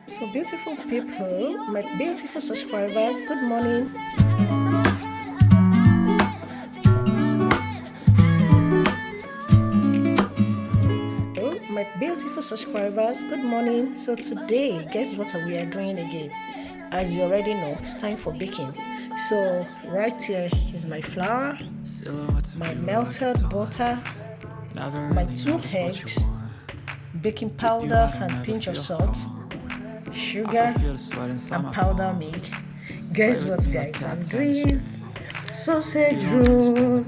So beautiful people, my beautiful subscribers, good morning. My beautiful subscribers, good morning. So today, guess what we are doing again? As you already know, it's time for baking. So right here is my flour, my melted butter, my 2 eggs, baking powder and pinch of salt, sugar and powder milk. Guess what, guys? I'm doing sausage roll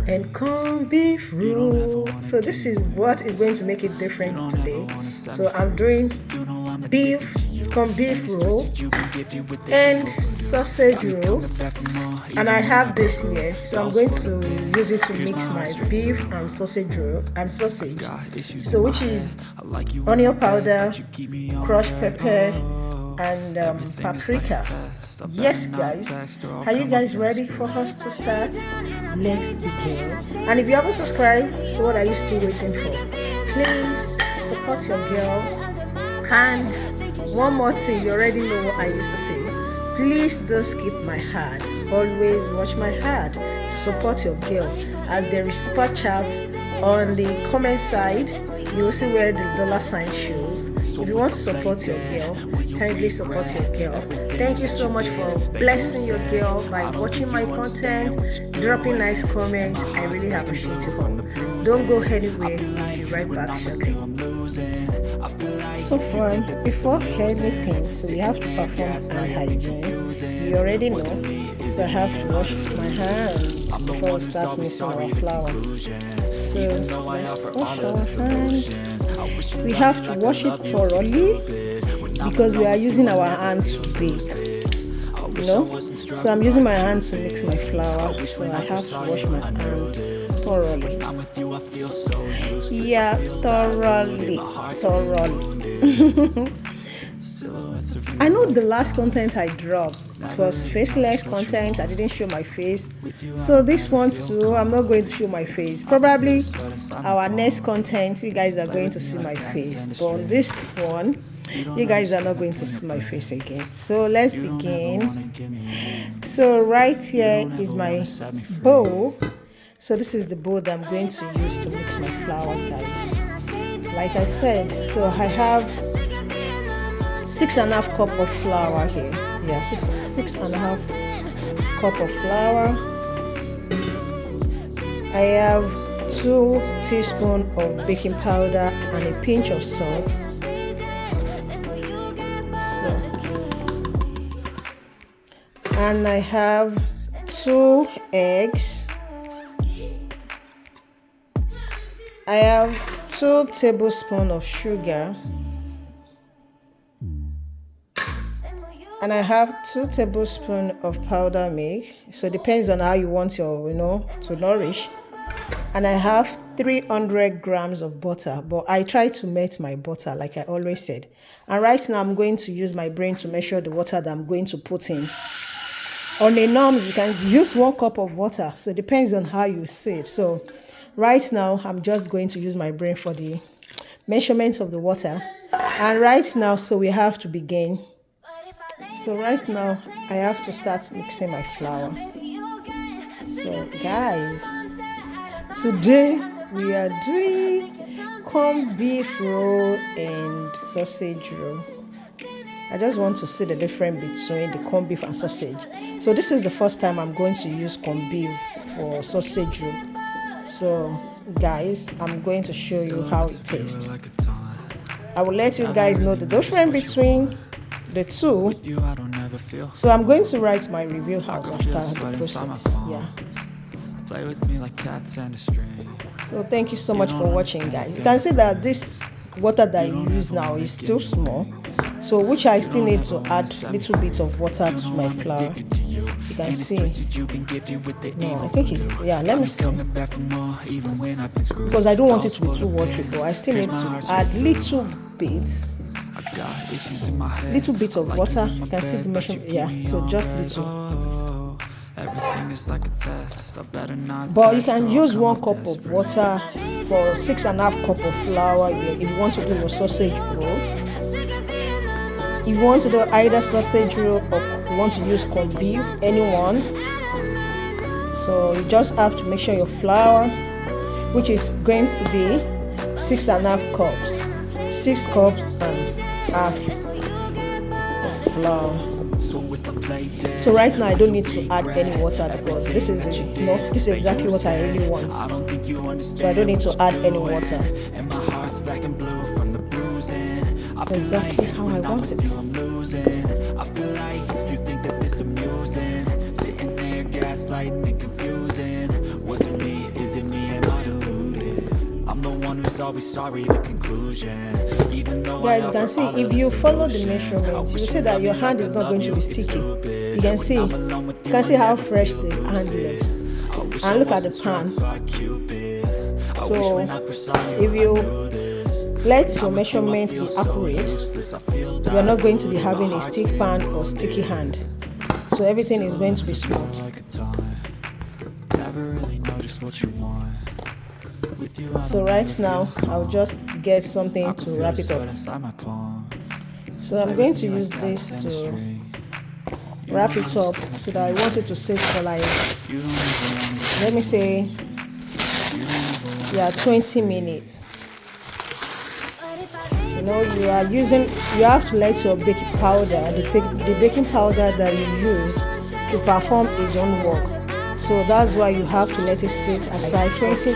and corned beef roll. So this is what is going to make it different today. So I'm doing corned beef roll and sausage roll, and I have this here, so I'm going to use it to mix my beef and sausage roll and sausage, so which is onion powder, crushed pepper, and paprika. Yes, guys, are you guys ready for us to start? Let's begin. And if you haven't subscribed, so what are you still waiting for? Please support your girl. And one more thing, you already know what I used to say. Please don't skip my ad. Always watch my ad to support your girl. And there is super chat on the comment side. You will see where the $ shows. If you want to support your girl, kindly support your girl. Thank you so much for blessing your girl by watching my content, dropping nice comments. I really appreciate you all. Don't go anywhere. I'll be right back shortly. So before anything, so we have to perform hand hygiene. You already know. So I have to wash my hands before we start mixing our flour. So let's wash our hands. We have to wash it thoroughly because we are using our hand to bake. So I'm using my hand to mix my flour, so I have to wash my hand thoroughly. Yeah, thoroughly. I know the last content I dropped, it was faceless content. I didn't show my face. So this one too, I'm not going to show my face. Probably our next content, you guys are going to see my face. But on this one, you guys are not going to see my face again. So let's begin. So right here is my bowl. So this is the bowl that I'm going to use to mix my flour, guys. Like I said, so I have 6.5 cup of flour here. Yeah, 6.5 cup of flour. I have 2 teaspoons of baking powder and a pinch of salt. And I have 2 eggs. I have 2 tablespoons of sugar. And I have 2 tablespoons of powder milk. So it depends on how you want your, to nourish. And I have 300 grams of butter. But I try to melt my butter, like I always said. And right now I'm going to use my brain to measure the water that I'm going to put in. On a norm, you can use 1 cup of water. So it depends on how you see it. So right now, I'm just going to use my brain for the measurements of the water. And right now, so we have to begin. So right now, I have to start mixing my flour. So guys, today we are doing corned beef roll and sausage roll. I just want to see the difference between the corned beef and sausage. So this is the first time I'm going to use corned beef for sausage roll. So guys, I'm going to show you how it tastes. I will let you guys know the difference between the two. So I'm going to write my review out after the process. Yeah. So thank you so much for watching, guys. You can see that this water that I use now is still small, so which I still need to add little bit of water to my flour. You can see. No, I think it's, yeah, let me see. Because I don't want it to be too watery, but I still need to add little bit of water. You can see the measurement. Yeah, so just little. But you can use 1 cup of water for 6.5 cups of flour. If you want to do your sausage roll, if you want to do either sausage roll or you want to use corned beef, anyone. So you just have to make sure your flour, which is going to be 6.5 cups, 6 cups and half of flour. So right now I don't need to add any water because this is this is exactly what I really want. So I don't need to add any water. Exactly how I want it. I feel like you think that this amusing, sitting there gaslighting and confusing. Was it me? Is it me? Am I deluded? I'm the one who's always sorry, the conclusion. Even though guys, you can see if you follow the measurements, you will see that your hand is not going to be sticky. You can see how fresh the hand looks. And look at the pan. So if you let your measurement be accurate, you are not going to be having a stick pan or sticky hand. So everything is going to be smooth. So right now, I'll just get something to wrap it up. So I'm going to use this to wrap it up so that I want it to sit for like, let me say, 20 minutes. You have to let your baking powder, the baking powder that you use to perform its own work. So that's why you have to let it sit aside 20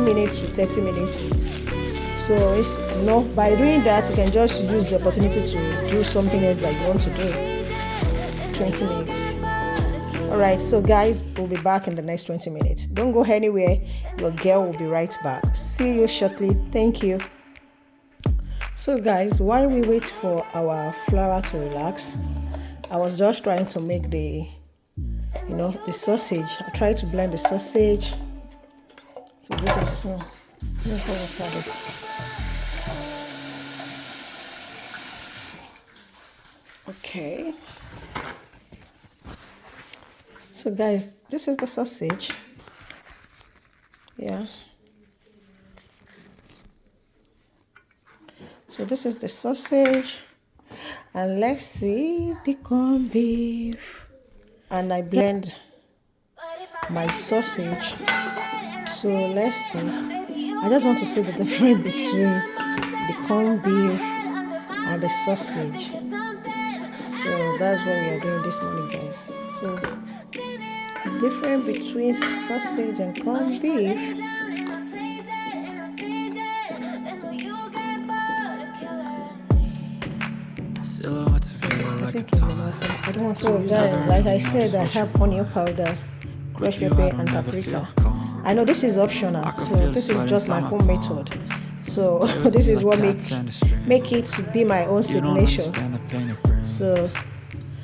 minutes to 30 minutes. So by doing that, you can just use the opportunity to do something else that you want to do. 20 minutes. Alright, so guys, we'll be back in the next 20 minutes. Don't go anywhere. Your girl will be right back. See you shortly. Thank you. So guys, while we wait for our flour to relax, I was just trying to make the sausage. I tried to blend the sausage. So this is okay. So guys, this is the sausage. Yeah. So this is the sausage. And let's see the corned beef. And I blend my sausage. So let's see. I just want to see the difference between the corned beef and the sausage. So that's what we are doing this morning, guys. So the difference between sausage and corned beef. I don't want to use guys, like I said, I have onion powder, crushed pepper and paprika. I know this is optional, so this is just my own method. So this is what make it to be my own signature. So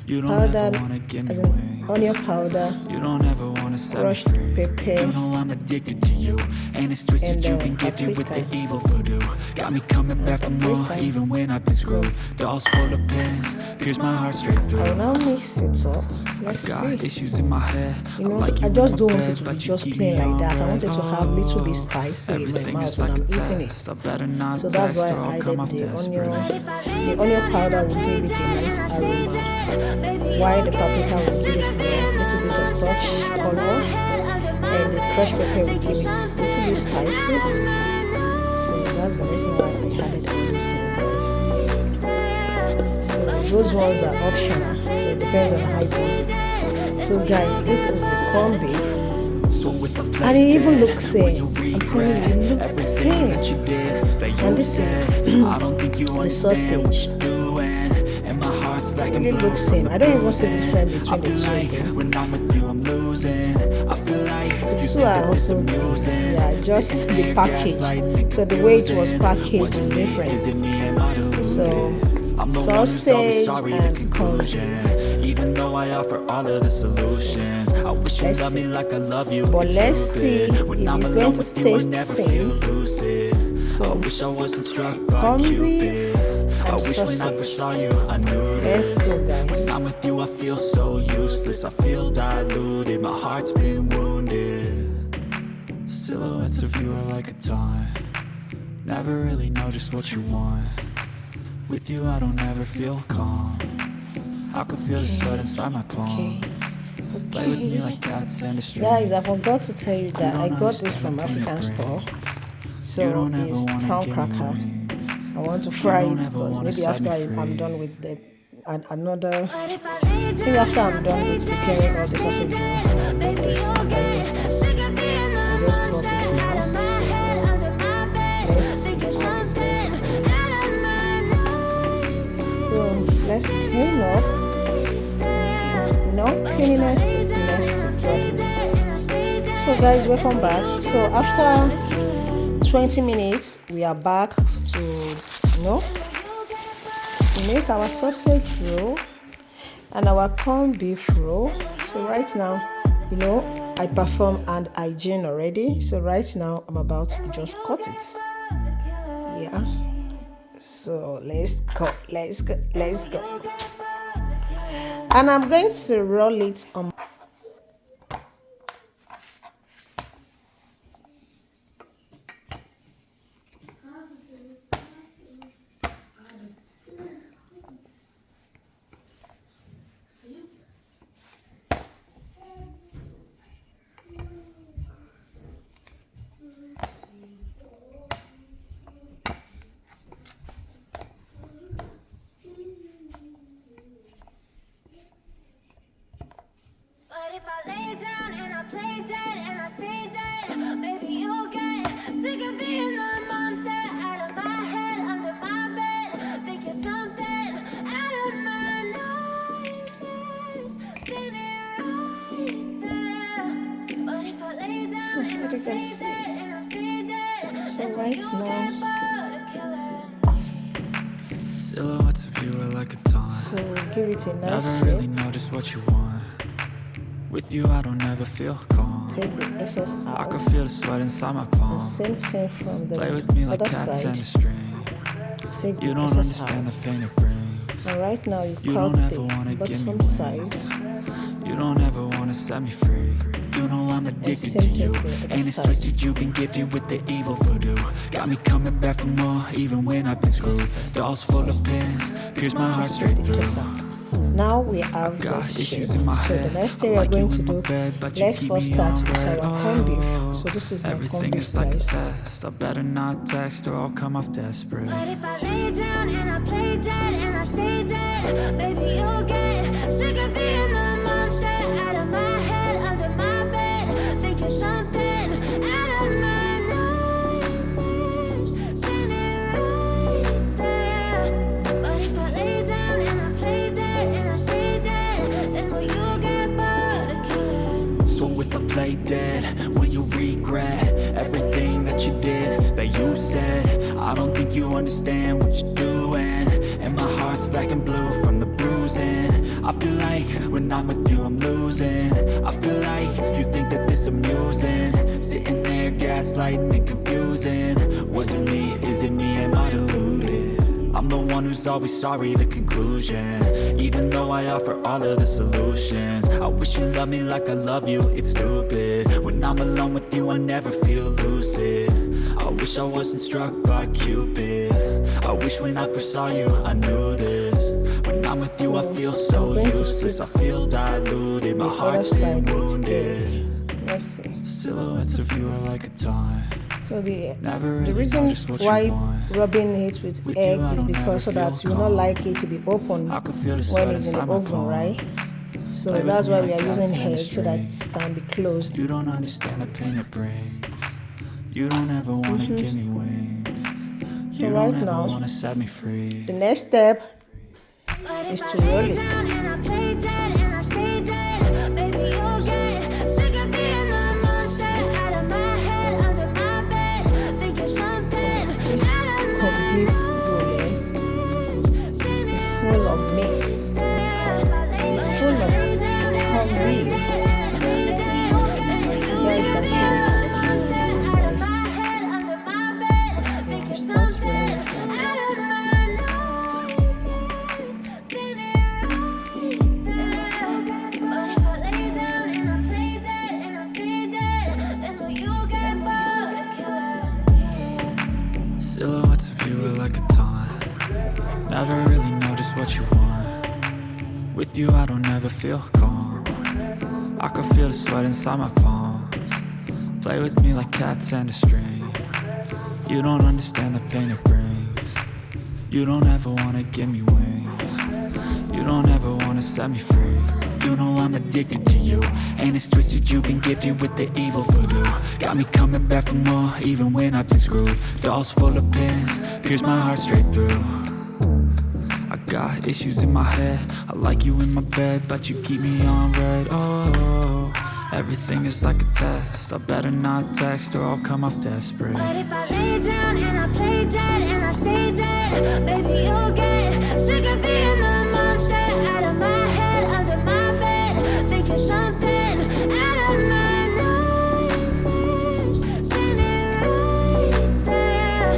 powder, as in onion powder, crushed pepper, I'm addicted to you, and it's twisted. You've been gifted with the evil voodoo. Got me coming back for more, even when I've been screwed. Dolls full of pins, pierce my heart straight through. I will now mix it up. Let's see. Issues in my head. I just don't want it to be just plain like that. I want it to have a little bit spicy in my mouth when I'm eating it. So that's why I added the onion. The onion powder will give it a nice aroma, while the paprika will give it a little bit of crushed color, and the crushed pepper will give it a little bit spicy. So that's the reason why I added all those things, guys. So those ones are optional, so it depends on how you want it. So guys, this is the corned beef, and it even looks same. I'm telling you, it looks same. And this is the sausage. It really looks same. I don't even see the difference between the two. The two are also, just the package. So the way it was packaged is different. So sausage and corned. Even though I offer all of the solutions, I wish you loved me like I love you. But let's see if it's going to taste the same. So I wish I wasn't struck by Cupid. I wish when I first saw you, I knew this. Let's go, guys. When I'm with you, I feel so useless. I feel diluted. My heart's been wounded. Silhouettes of you are like a taunt. Never really know just what you want. With you I don't ever feel calm. I can feel the sweat inside my palm. Play with me like cats and a string. Guys, I forgot to tell you that I got this from African store. So it's crown cracker. I want to fry it, but maybe after I'm done with the another. Maybe after I'm done with preparing all the sausage roll, I'll make this. I just bought it now. So let's clean up. No, cleanliness is the next to godliness. So guys, welcome back. So after 20 minutes, we are back to make our sausage roll and our corned beef roll. So right now, I perform hand hygiene already. So right now, I'm about to just cut it. Yeah. So let's go. And I'm going to roll it on. If I lay down and I play dead and I stay dead, maybe you'll get sick of being the monster out of my head, under my bed. Think you're something out of my nightmares, standing right there. But if I lay down and I play dead and I stay dead, So right now, Silhouettes of you are like a taunt. so give it a nice Never really shape. know just what you want. With you I don't ever feel calm. Take the excess I out. can feel the sweat inside my The palm. same thing from the Play with me like other cats side. and a string. Take You the don't excess understand out. the pain it brings. And right now you You cut don't ever the wanna give me bottom wings. side. You don't ever wanna set me free. You know I'm addicted to same you. thing for the And it's side. twisted, you've been gifted with the evil voodoo. Got me coming back for more, even when I've been screwed. Dolls full of pins, pierce my heart straight The through. kisser. Now we have Got this shape. issues in my So the head. next I thing we are like going you to in my do, bed, but you let's keep first me start on with red. our corned beef. Oh, So this is my corned everything beef, is like a guys. test. I better not text or I'll come off desperate. but if I lay down and I play dead and I stay dead, baby you'll get sick of being the monster out of my head, under my bed. Think you're something out of my nightmares, standing right there. But if I lay down and I play dead and I stay dead, then will you get bored of killing? So if I play dead, will you regret everything that you did, that you said? I don't think you understand what you're doing, and my heart's black and blue from the bruising. I feel like when I'm with you I'm losing. I feel like you think that this amusing, sitting there gaslighting and confusing. Was it me? Is it me? Am I deluded? I'm the one who's always sorry, the conclusion. Even though I offer all of the solutions, I wish you loved me like I love you, it's stupid. When I'm alone with you I never feel lucid. I wish I wasn't struck by Cupid. I wish when I first saw you I knew this. When I'm with you I feel so useless, I feel diluted, my The other heart's been side with wounded. egg. Let's see. Silhouettes of you are like a taunt. So the really reason know just what you why want. rubbing it with With egg you, I is don't because so ever that feel you not calm. like it to be open I can feel the when sweat it's in the inside my oven, palm. right? So Play with that's me why like we are cats using and a egg so that string. it can be closed. You don't understand the pain it brings. You don't ever wanna give me wings. So You right don't ever now, wanna set me free. the next step But is if to I roll lay it. down and I play dead and I stay dead, baby you'll get sick of being the monster out of my head, under my bed. Think you're something This out of corned my beef rolling nightmares, is full of meat. It's full of corned beef. You guys can see the starts rolling it like that. Never really know just what you want. With you I don't ever feel calm. I can feel the sweat inside my palms. Play with me like cats and a string. You don't understand the pain it brings. You don't ever wanna give me wings. You don't ever wanna set me free. You know I'm addicted to you, and it's twisted, you've been gifted with the evil voodoo. Got me coming back for more, even when I've been screwed. Dolls full of pins, pierce my heart straight through. I got issues in my head, I like you in my bed, but you keep me on red. Oh, everything is like a test, I better not text or I'll come off desperate. But if I lay down and I play dead and I stay dead, baby, you'll get sick of being the monster out of my head, under my bed, thinking something out of my nightmares, standing right there.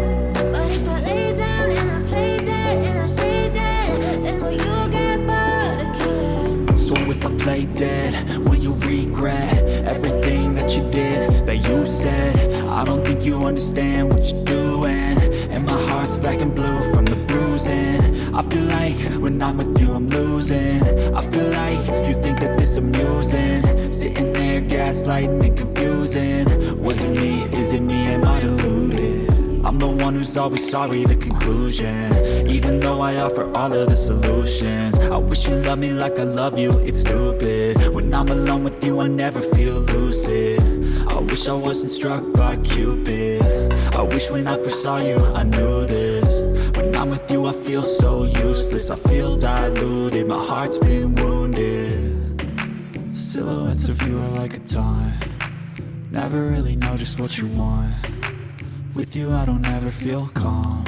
But if I lay down and I play dead and I stay dead, then will you get bored of killing me? So if I play dead, will you regret everything that you did, that you said? I don't think you understand what you're doing, and my heart's black and blue from the bruising. I feel like when I'm with you I'm losing. I feel like you think that this amusing, sitting there gaslighting and confusing. Was it me? Is it me? Am I deluded? I'm the one who's always sorry, the conclusion. Even though I offer all of the solutions, I wish you loved me like I love you, it's stupid. When I'm alone with you I never feel lucid. I wish I wasn't struck by Cupid. I wish when I first saw you I knew this. When I'm with you I feel so useless, I feel diluted, my heart's been wounded. Silhouettes of you are like a taunt, never really know just what you want. With you I don't ever feel calm,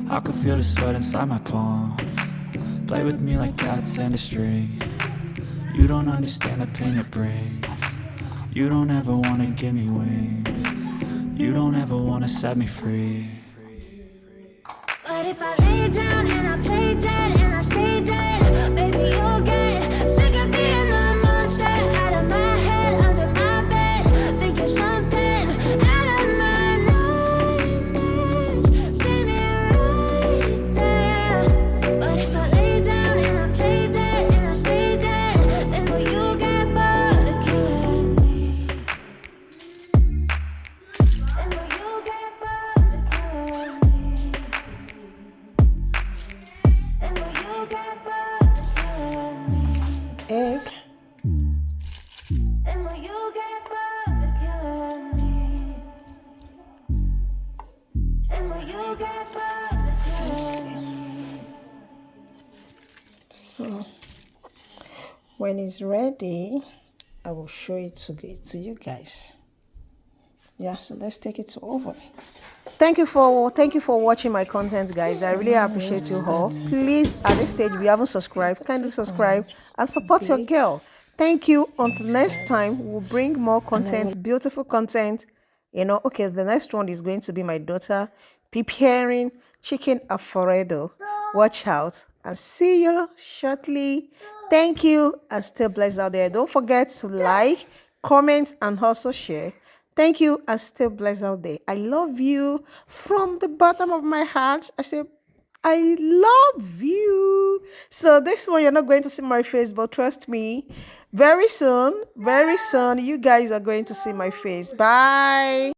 I can feel the sweat inside my palm. Play with me like cats and a string. You don't understand the pain it brings. You don't ever wanna give me wings. You don't ever wanna set me free. But if I lay down and I play dead and I stay dead, baby, you'll get sick of being the monster out of my head, under my bed, thinking something out of my nightmares, standing right there. But if I lay down and I play dead and I stay dead, then will you get bored of killing me? Then will you get bored of killing me? Then will you get bored of killing me? Egg. Then will you get bored of killing me? Then will you get bored of killing me? So when it's ready, I will show it to you guys. Yeah, so let's take it to oven. Thank you for watching my content, guys. I really appreciate you all. Please, at this stage, if you haven't subscribed, kindly subscribe and support your girl. Thank you. Until next time, we'll bring more content, beautiful content. Okay, the next one is going to be my daughter preparing chicken alfredo. Watch out and see you shortly. Thank you and stay blessed out there. Don't forget to like, comment, and also share. Thank you and stay blessed out there. I love you from the bottom of my heart. I say, I love you. So this one, you're not going to see my face, but trust me, very soon, you guys are going to see my face. Bye.